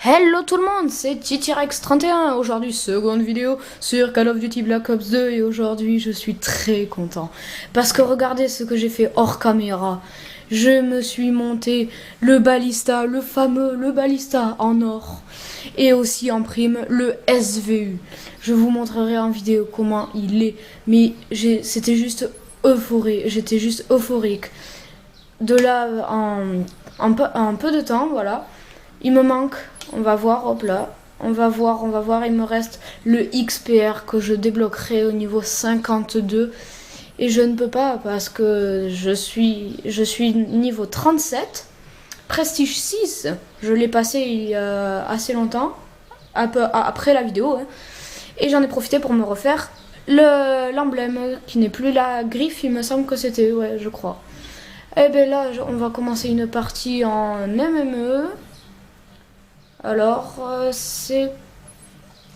Hello tout le monde, c'est TityRex31. Aujourd'hui, seconde vidéo sur Call of Duty Black Ops 2 et aujourd'hui, je suis très content parce que regardez ce que j'ai fait hors caméra. Je me suis monté le balista, le fameux balista en or et aussi en prime le SVU. Je vous montrerai en vidéo comment il est, mais c'était juste euphorique, j'étais juste euphorique. De là en peu de temps, voilà. Il me manque, on va voir, hop là, on va voir, il me reste le XPR que je débloquerai au niveau 52 et je ne peux pas parce que je suis niveau 37, Prestige 6, je l'ai passé il y a assez longtemps, après la vidéo, hein, et j'en ai profité pour me refaire l'emblème qui n'est plus la griffe, il me semble que c'était, ouais, je crois. Et bien là, on va commencer une partie en MME. Alors, c'est...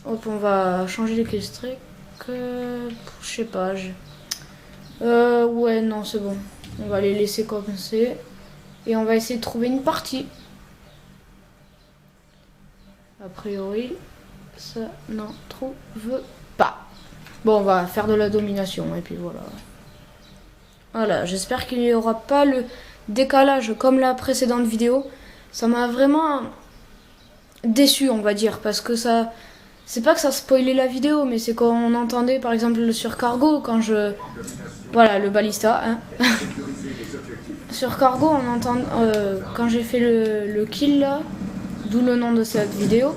Hop, on va changer les clistriques. Je sais pas. Ouais, non, c'est bon. On va les laisser comme c'est. Et on va essayer de trouver une partie. A priori, ça n'en trouve pas. Bon, on va faire de la domination. Et puis voilà. Voilà, j'espère qu'il n'y aura pas le décalage comme la précédente vidéo. Ça m'a vraiment déçu, on va dire, parce que ça, c'est pas que ça spoilait la vidéo, mais c'est quand on entendait par exemple le surcargo quand je, voilà, le balista, hein. Sur cargo, on entend quand j'ai fait le kill là, d'où le nom de cette vidéo.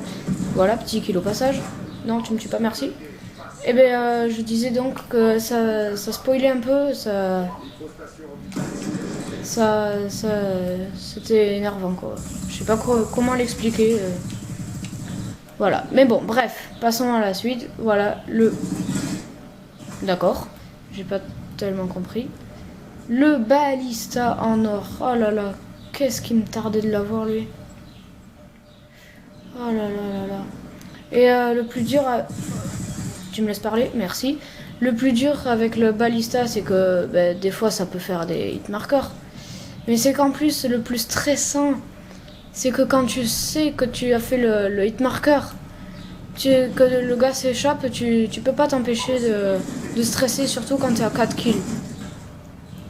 Voilà, petit kill au passage. Non, tu me tues pas, merci. Et ben je disais donc que ça spoilait un peu, c'était énervant quoi. Je sais pas comment l'expliquer. Voilà, mais bon, bref, passons à la suite. Voilà, D'accord, j'ai pas tellement compris. Le balista en or. Oh là là, qu'est-ce qui me tardait de l'avoir lui. Oh là là là là. Et le plus dur... Tu me laisses parler, merci. Le plus dur avec le balista, c'est que des fois ça peut faire des hit markers. Mais c'est qu'en plus, le plus stressant, c'est que quand tu sais que tu as fait le hit marker, que le gars s'échappe, tu peux pas t'empêcher de stresser, surtout quand t'es à 4 kills.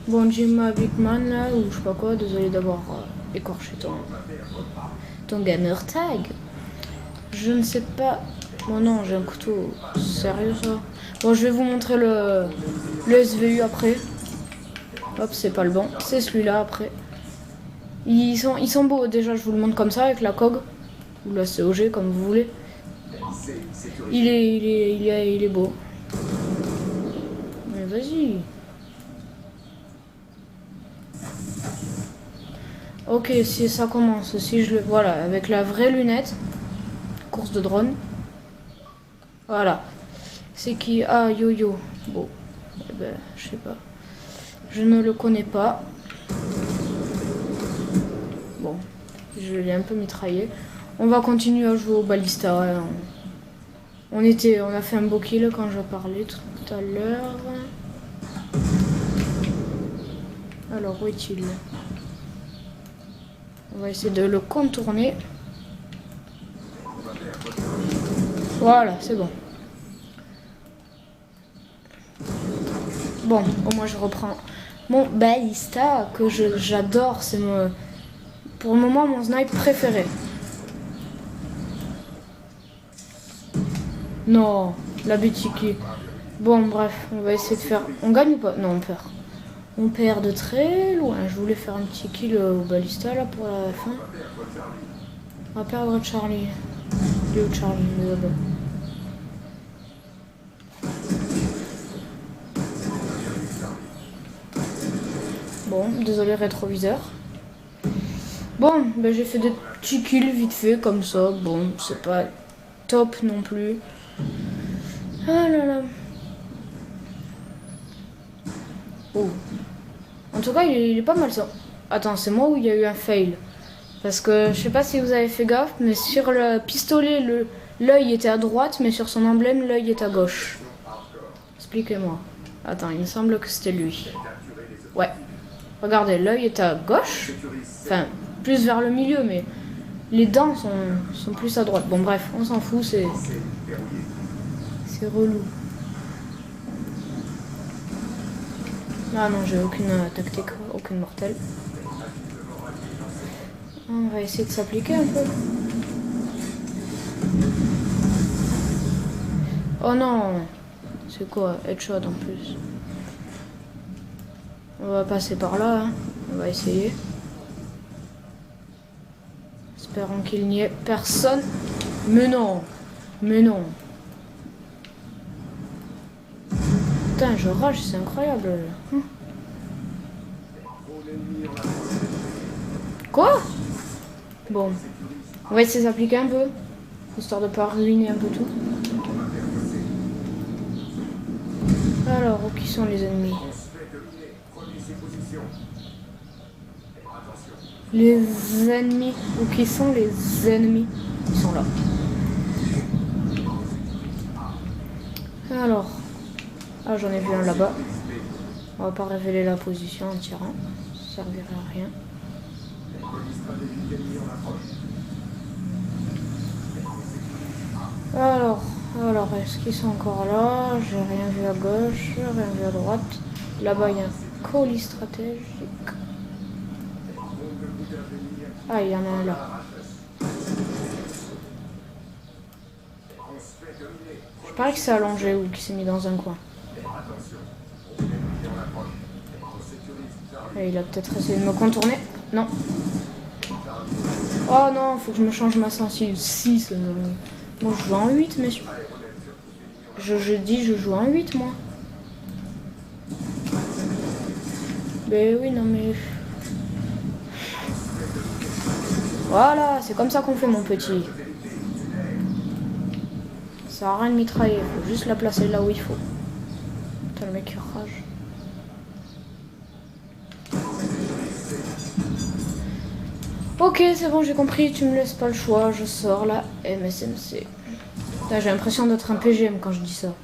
Bon, Jim Bigman là, ou je sais pas quoi, désolé d'avoir écorché ton gamer tag. Je ne sais pas. Bon, non, j'ai un couteau. Sérieux ça? Bon, je vais vous montrer le SVU après. Hop, c'est pas le bon, c'est celui-là après. Ils sont beaux, déjà, je vous le montre comme ça avec la COG. Ou la COG, comme vous voulez. Il est beau. Mais vas-y. Ok, si ça commence, si je le... Voilà, avec la vraie lunette. Course de drone. Voilà. C'est qui? Ah, Yo-Yo. Bon. Eh ben, je sais pas. Je ne le connais pas. Bon. Je l'ai un peu mitraillé. On va continuer à jouer au balista. Hein. On a fait un beau kill quand je parlais tout à l'heure. Alors, où est-il? On va essayer de le contourner. Voilà, c'est bon. Bon, au moins je reprends mon balista que j'adore. C'est pour le moment mon snipe préféré. Non, la BTK. Bon, bref, on va essayer de faire... On gagne ou pas? Non, on perd. On perd de très loin. Je voulais faire un petit kill au balista là pour la fin. On va perdre Charlie. Il est où Charlie? Bon, désolé rétroviseur. Bon, ben j'ai fait des petits kills vite fait comme ça. Bon, c'est pas top non plus. Ah là là. Oh. En tout cas, il est pas mal ça. Attends, c'est moi où il y a eu un fail? Parce que je sais pas si vous avez fait gaffe, mais sur le pistolet, l'œil était à droite, mais sur son emblème, l'œil est à gauche. Expliquez-moi. Attends, il me semble que c'était lui. Ouais. Regardez, l'œil est à gauche. Enfin, plus vers le milieu, mais Les dents sont plus à droite. Bon bref, on s'en fout, c'est relou. Ah non, j'ai aucune tactique, aucune mortelle. On va essayer de s'appliquer un peu. Oh non! C'est quoi? Headshot en plus. On va passer par là, hein. On va essayer. Espérons qu'il n'y ait personne. Mais non! Mais non! Putain, je rage, c'est incroyable. Quoi? Bon. On va essayer de s'appliquer un peu. Histoire de pas ruiner un peu tout. Alors, où qui sont les ennemis? Les ennemis. Où qui sont les ennemis? Ils sont là. Alors. Ah, j'en ai vu un là-bas. On va pas révéler la position en tirant. Ça servirait à rien. Alors, est-ce qu'ils sont encore là? J'ai rien vu à gauche, rien vu à droite. Là-bas, il y a un colis stratégique. Ah, il y en a un là. Je parie que c'est allongé ou qu'il s'est mis dans un coin. Et il a peut-être essayé de me contourner. Non. Oh non, faut que je me change ma sensible. 6. Moi, je joue en 8, mais je dis je joue en 8, moi. Mais oui, non, mais... Voilà, c'est comme ça qu'on fait, mon petit. Ça sert à rien de mitrailler, faut juste la placer là où il faut. Putain, le mec il rage. Ok, c'est bon, j'ai compris, tu me laisses pas le choix, je sors la MSMC. J'ai l'impression d'être un PGM quand je dis ça.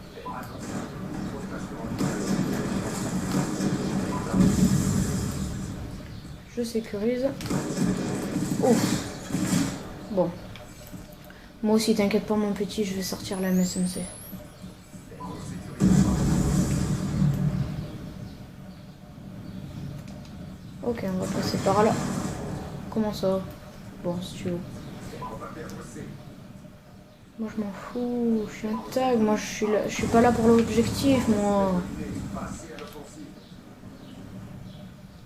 Je sécurise. Ouf. Bon. Moi aussi, t'inquiète pas, mon petit, je vais sortir la MSMC. Ok, on va passer par là. Comment ça? Bon, si tu veux. Moi, je m'en fous. Je suis un tag. Moi, je suis pas là pour l'objectif, moi.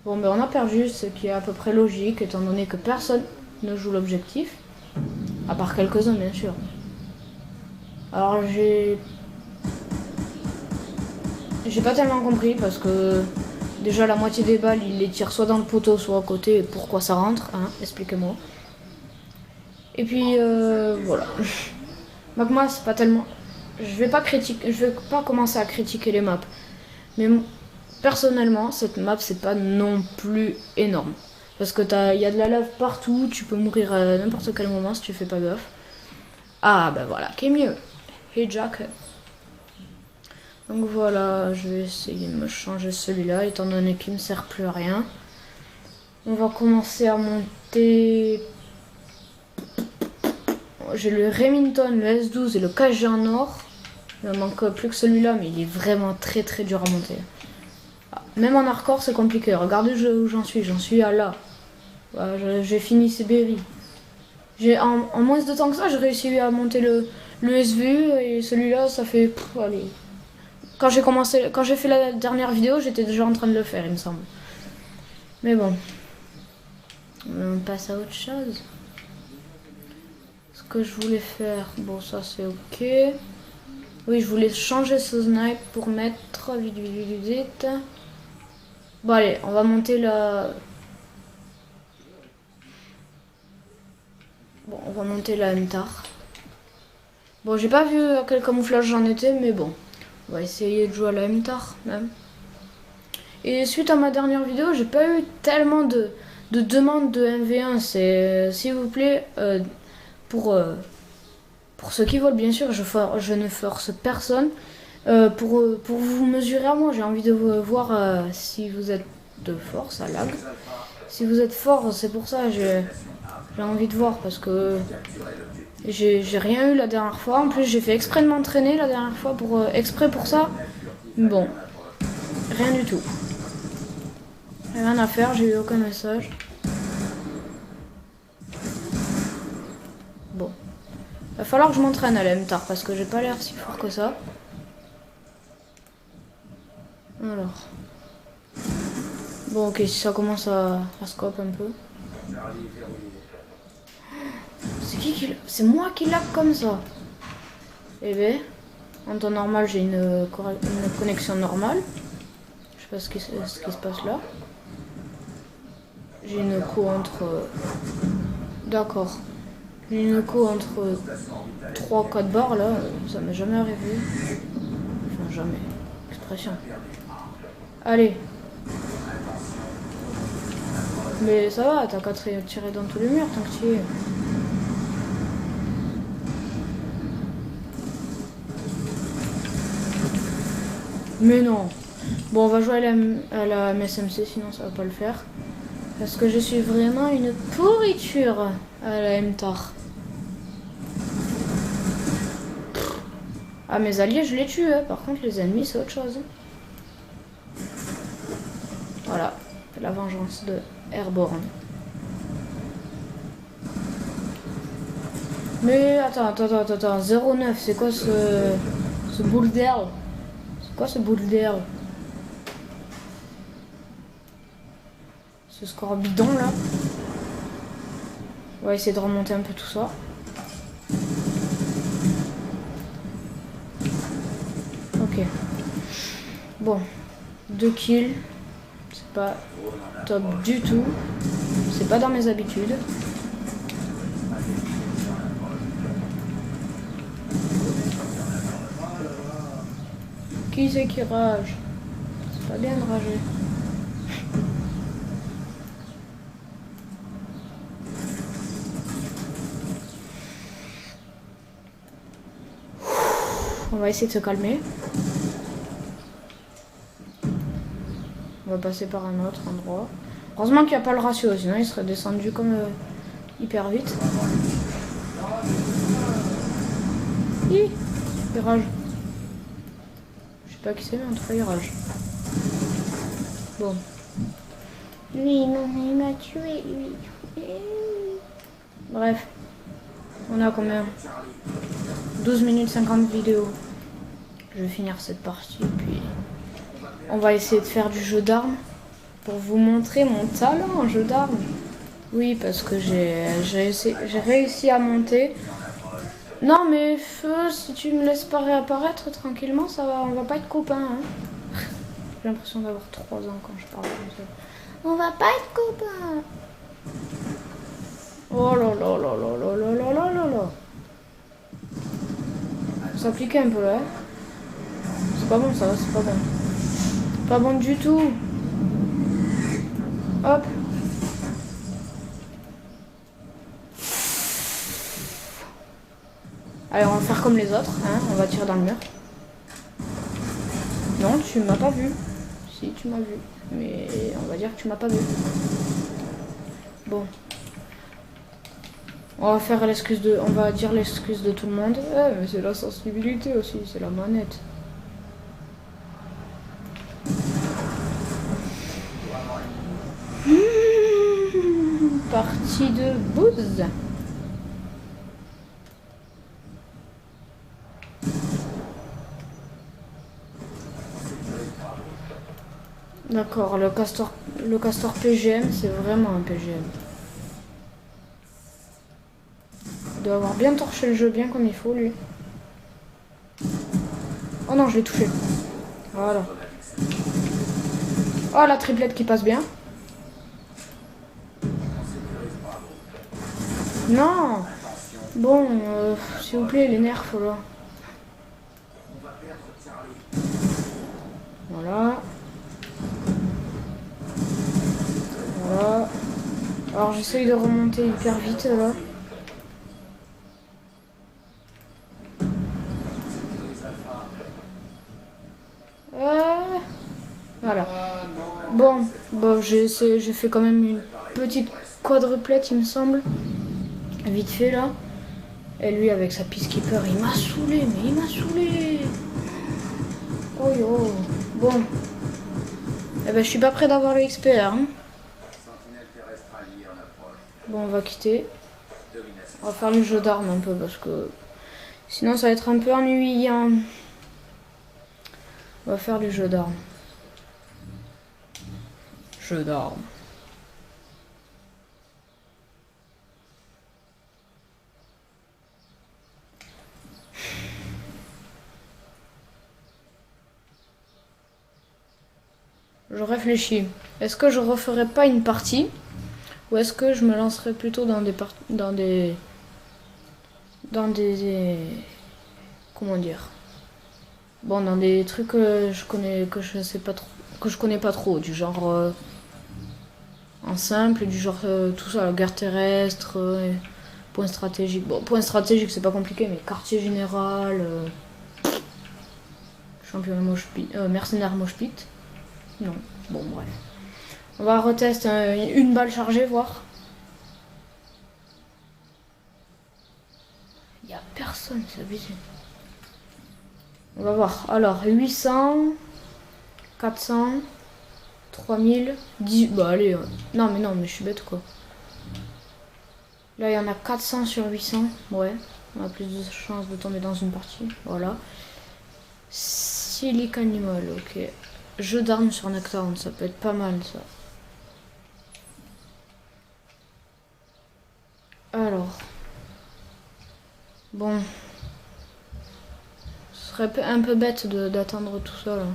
Bon, ben on a perdu, ce qui est à peu près logique, étant donné que personne ne joue l'objectif. À part quelques-uns, bien sûr. Alors, j'ai pas tellement compris, parce que... Déjà, la moitié des balles, il les tire soit dans le poteau, soit à côté. Et pourquoi ça rentre, hein? Expliquez-moi. Et puis, voilà. Donc moi, c'est pas tellement... Je vais pas commencer à critiquer les maps. Mais personnellement, cette map, c'est pas non plus énorme. Parce que il y a de la lave partout, tu peux mourir à n'importe quel moment si tu fais pas gaffe. Ah, bah voilà, qui est mieux. Hey Jack. Donc voilà, je vais essayer de me changer celui-là, étant donné qu'il me sert plus à rien. On va commencer à monter... J'ai le Remington, le S12 et le KG en or. Il me manque plus que celui-là, mais il est vraiment très très dur à monter. Même en hardcore, c'est compliqué. Regardez où j'en suis à là. Voilà, j'ai fini Sibérie. En moins de temps que ça, j'ai réussi à monter le SVU et celui-là, ça fait... allez. Quand j'ai fait la dernière vidéo, j'étais déjà en train de le faire, il me semble. Mais bon. On passe à autre chose. Ce que je voulais faire, bon ça c'est ok. Oui, je voulais changer ce snipe pour mettre vite. Bon allez, on va monter la... Bon, on va monter la MTAR. Bon, j'ai pas vu à quel camouflage j'en étais, mais bon. On va essayer de jouer à la MTAR même. Et suite à ma dernière vidéo, j'ai pas eu tellement de demandes de MV1. C'est, s'il vous plaît, pour ceux qui veulent, bien sûr, je ne force personne. Pour vous mesurer à moi, j'ai envie de voir si vous êtes de fort, ça lag. Si vous êtes fort, c'est pour ça, J'ai envie de voir parce que j'ai rien eu la dernière fois. En plus, j'ai fait exprès de m'entraîner la dernière fois pour exprès pour ça. Bon, rien du tout. Rien à faire, j'ai eu aucun message. Bon. Va falloir que je m'entraîne à la MTAR parce que j'ai pas l'air si fort que ça. Alors. Bon, ok, si ça commence à scope un peu. C'est qui c'est moi qui lag comme ça. Eh ben, en temps normal, j'ai une connexion normale. Je sais pas ce qui se passe là. J'ai une co entre... D'accord. J'ai une co entre 3-4 barres là. Ça m'est jamais arrivé. Enfin, jamais. Expression. Allez. Mais ça va, t'as qu'à tirer dans tous les murs tant que tu y es. Mais non. Bon, on va jouer à la MSMC, sinon ça va pas le faire. Parce que je suis vraiment une pourriture à la MTAR. Ah, mes alliés, je les tue. Hein. Par contre, les ennemis, c'est autre chose. Voilà, la vengeance de Airborne. Mais attends, 09, c'est quoi ce boule d'air? C'est quoi ce boule d'air? Ce score bidon là. On va essayer de remonter un peu tout ça. Ok. Bon, 2 kills. C'est pas top du tout. C'est pas dans mes habitudes. Qui c'est qui rage? C'est pas bien de rager. On va essayer de se calmer. On va passer par un autre endroit. Heureusement qu'il n'y a pas le ratio, sinon il serait descendu comme hyper vite. Hi, il rage. Je sais pas qui c'est, mais en tout cas il rage. Bon. Lui, non, il m'a tué, lui. Bref. On a combien? 12 minutes 50 vidéos. Je vais finir cette partie, puis on va essayer de faire du jeu d'armes pour vous montrer mon talent en jeu d'armes. Oui, parce que j'ai réussi à monter. Non mais Feu, si tu me laisses pas réapparaître tranquillement, ça va, on va pas être copains. Hein. J'ai l'impression d'avoir 3 ans quand je parle comme ça. On va pas être copains. Oh là là là là là là là là là là. Ça pique un peu là. C'est pas bon ça, c'est pas bon. Pas bon du tout. Hop. Allez, on va faire comme les autres, hein. On va tirer dans le mur. Non, tu m'as pas vu. Si, tu m'as vu. Mais on va dire que tu m'as pas vu. Bon. On va faire l'excuse de... On va dire l'excuse de tout le monde. Mais c'est la sensibilité aussi, c'est la manette. Partie de bouse. D'accord, le castor PGM, c'est vraiment un PGM. Il doit avoir bien torché le jeu, bien comme il faut, lui. Oh non, je l'ai touché. Voilà. Oh, la triplette qui passe bien. Non. Bon, s'il vous plaît, les nerfs, là. Voilà. Voilà. Alors, j'essaye de remonter hyper vite, là. Voilà. Bon, j'ai fait quand même une petite quadruplette, il me semble. vite fait là. Et lui avec sa peacekeeper, il m'a saoulé, mais il m'a saoulé. Oh yo. Bon. Eh ben je suis pas prêt d'avoir le XP là. Hein. Bon, on va quitter. On va faire le jeu d'armes un peu parce que sinon ça va être un peu ennuyant. On va faire du jeu d'armes. Jeu d'armes. Je réfléchis. Est-ce que je referai pas une partie ou est-ce que je me lancerai plutôt dans des comment dire? Bon, dans des trucs que je sais pas trop, que je connais pas trop, du genre en simple, du genre tout ça, la guerre terrestre, point stratégique. Bon, point stratégique c'est pas compliqué, mais quartier général, championnat Moshpit, mercenaire Moshpit. Non, bon bref. On va retester une balle chargée, voir. Il y a personne, c'est abusé. On va voir. Alors, 800, 400, 3000, 10... Bah allez, non mais je suis bête quoi. Là, il y en a 400 sur 800. Ouais, on a plus de chances de tomber dans une partie. Voilà. Silic Animal, ok. Jeu d'armes sur Nocturne, ça peut être pas mal ça. Alors. Bon. Ce serait un peu bête d'attendre tout ça là.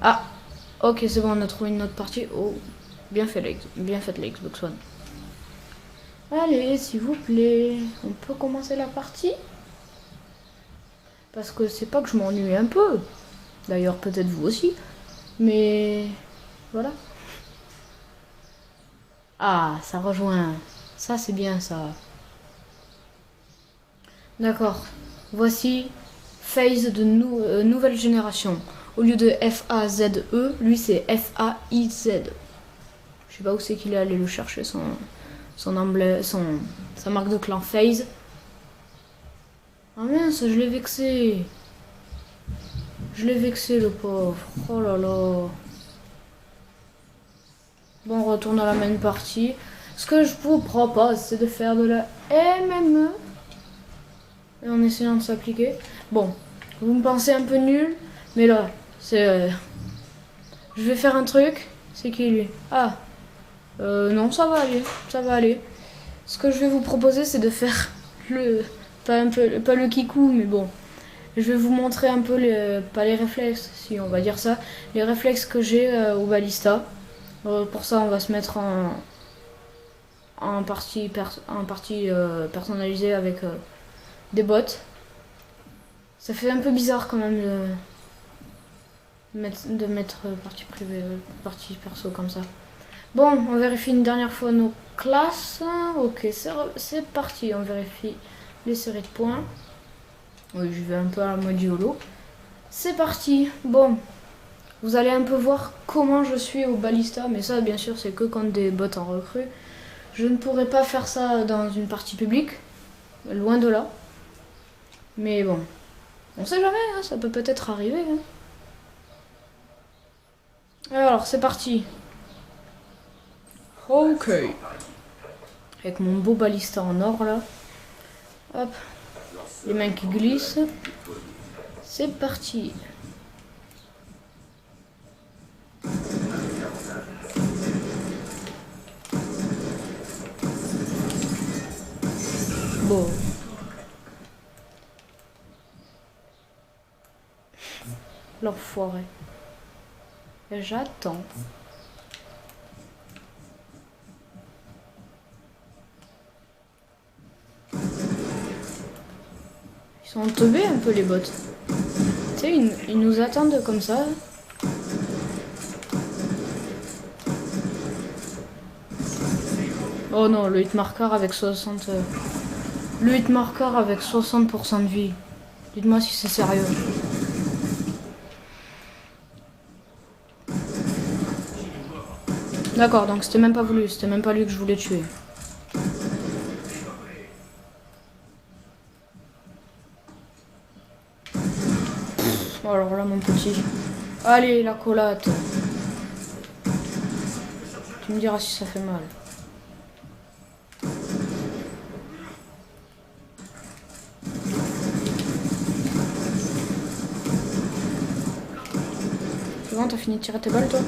Ah, ok, c'est bon, on a trouvé une autre partie. Oh, bien fait la Xbox One. Allez, s'il vous plaît, on peut commencer la partie? Parce que c'est pas que je m'ennuie un peu. D'ailleurs, peut-être vous aussi. Mais voilà. Ah, ça rejoint. Ça, c'est bien ça. D'accord. Voici Phase de nouvelle génération. Au lieu de F-A-Z-E, lui c'est F-A-I-Z. Je sais pas où c'est qu'il est allé le chercher, son emblème, sa marque de clan Phase. Ah mince, je l'ai vexé. Je l'ai vexé le pauvre. Oh là là. Bon, on retourne à la main partie. Ce que je vous propose, c'est de faire de la MME. Et en essayant de s'appliquer. Bon, vous me pensez un peu nul, mais là, c'est... je vais faire un truc. C'est qui lui? Ah, non, ça va aller, ça va aller. Ce que je vais vous proposer, c'est de faire le... Pas le kikou, mais bon. Je vais vous montrer un peu, pas les réflexes, si on va dire ça. Les réflexes que j'ai au balista. Pour ça, on va se mettre en partie personnalisée avec... des bots. Ça fait un peu bizarre quand même de mettre partie privée, partie perso comme ça. Bon, on vérifie une dernière fois nos classes. Ok, c'est parti. On vérifie les séries de points. Oui, je vais un peu à la mode YOLO. C'est parti. Bon, vous allez un peu voir comment je suis au balista. Mais ça, bien sûr, c'est que contre des bots en recrue. Je ne pourrais pas faire ça dans une partie publique. Loin de là. Mais bon, on sait jamais, hein, ça peut peut-être arriver. Hein. Alors, c'est parti. Ok. Avec mon beau balista en or, là. Hop. Les mains qui glissent. C'est parti. Bon. L'enfoiré. J'attends. Ils sont teubés un peu les bots. Tu sais, ils nous attendent comme ça. Oh non, le hitmarker avec 60... Le hitmarker avec 60% de vie. Dites-moi si c'est sérieux. D'accord, donc c'était même pas voulu, c'était même pas lui que je voulais tuer. Alors là, mon petit. Allez, la collate. Tu me diras si ça fait mal. C'est bon, t'as fini de tirer tes balles, toi?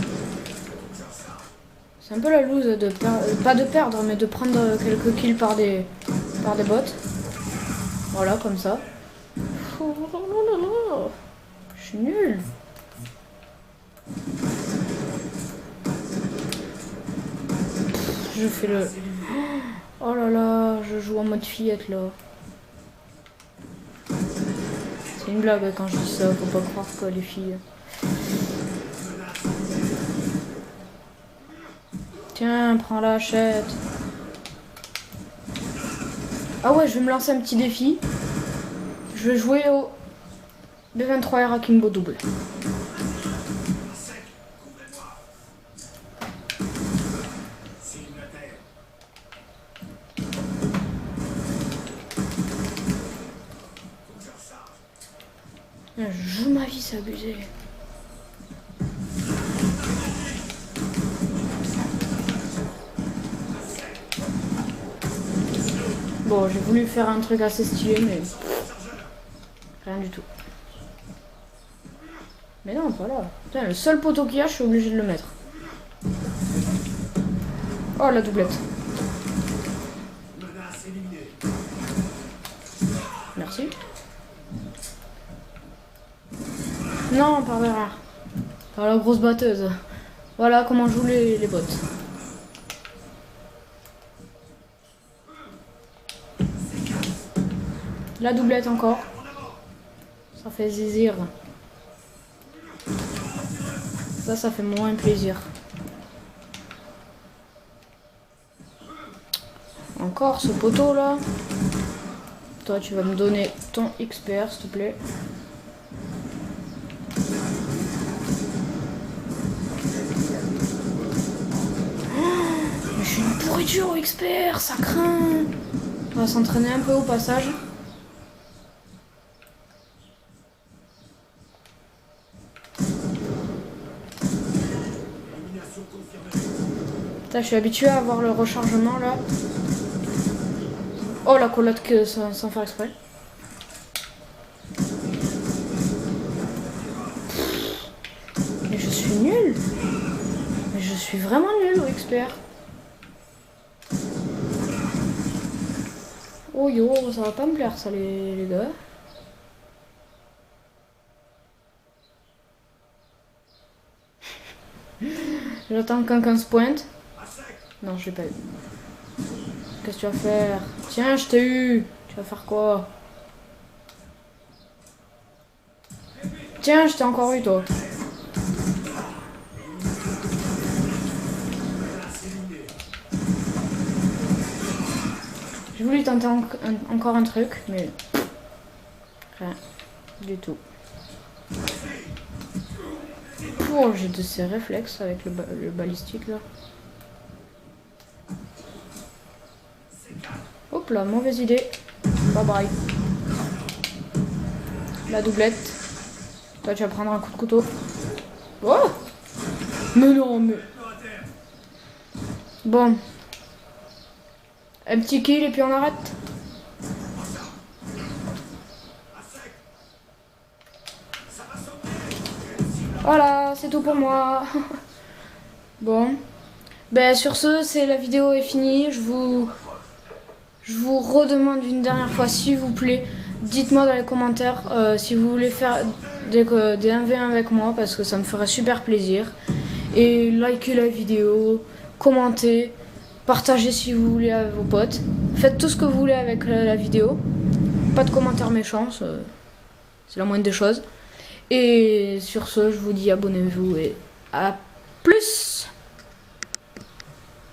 C'est un peu la loose de pas de perdre, mais de prendre quelques kills par des bots. Voilà, comme ça. Oh là là là. Je suis nul. Je fais le... Oh là là, je joue en mode fillette là. C'est une blague quand je dis ça, faut pas croire que les filles... Tiens, prends la hachette. Ah ouais, je vais me lancer un petit défi. Je vais jouer au B23R Akimbo double. Je joue ma vie, c'est abusé. Bon, j'ai voulu faire un truc assez stylé, mais rien du tout. Mais non, pas là. Putain, le seul poteau qu'il y a, je suis obligé de le mettre. Oh, la doublette. Merci. Non, par derrière. Par la grosse batteuse. Voilà comment jouent les bots. La doublette encore. Ça fait zizir. Ça fait moins plaisir. Encore ce poteau là. Toi, tu vas me donner ton XPR, s'il te plaît. Mais je suis une pourriture au XPR, ça craint. On va s'entraîner un peu au passage. Putain, je suis habitué à avoir le rechargement là. Oh, la collate que sans faire exprès. Mais je suis nul. Mais je suis vraiment nul au XPR. Oh yo, ça va pas me plaire ça les gars. J'attends qu'un 15 pointe. Non, je l'ai pas eu. Qu'est-ce que tu vas faire? Tiens, je t'ai eu. Tu vas faire quoi? Tiens, je t'ai encore eu, toi. J'ai voulu tenter encore un truc, mais... rien du tout. Oh, j'ai de ces réflexes avec le balistique, là. Hop là, mauvaise idée. Bye bye. La doublette. Toi, tu vas prendre un coup de couteau. Oh! Mais non, mais... Bon. Un petit kill et puis on arrête. Voilà, c'est tout pour moi. Bon. Ben sur ce, la vidéo est finie. Je vous redemande une dernière fois, s'il vous plaît, dites-moi dans les commentaires si vous voulez faire des 1v1 avec moi, parce que ça me ferait super plaisir. Et likez la vidéo, commentez, partagez si vous voulez avec vos potes. Faites tout ce que vous voulez avec la vidéo. Pas de commentaires méchants, c'est la moindre des choses. Et sur ce, je vous dis abonnez-vous et à plus!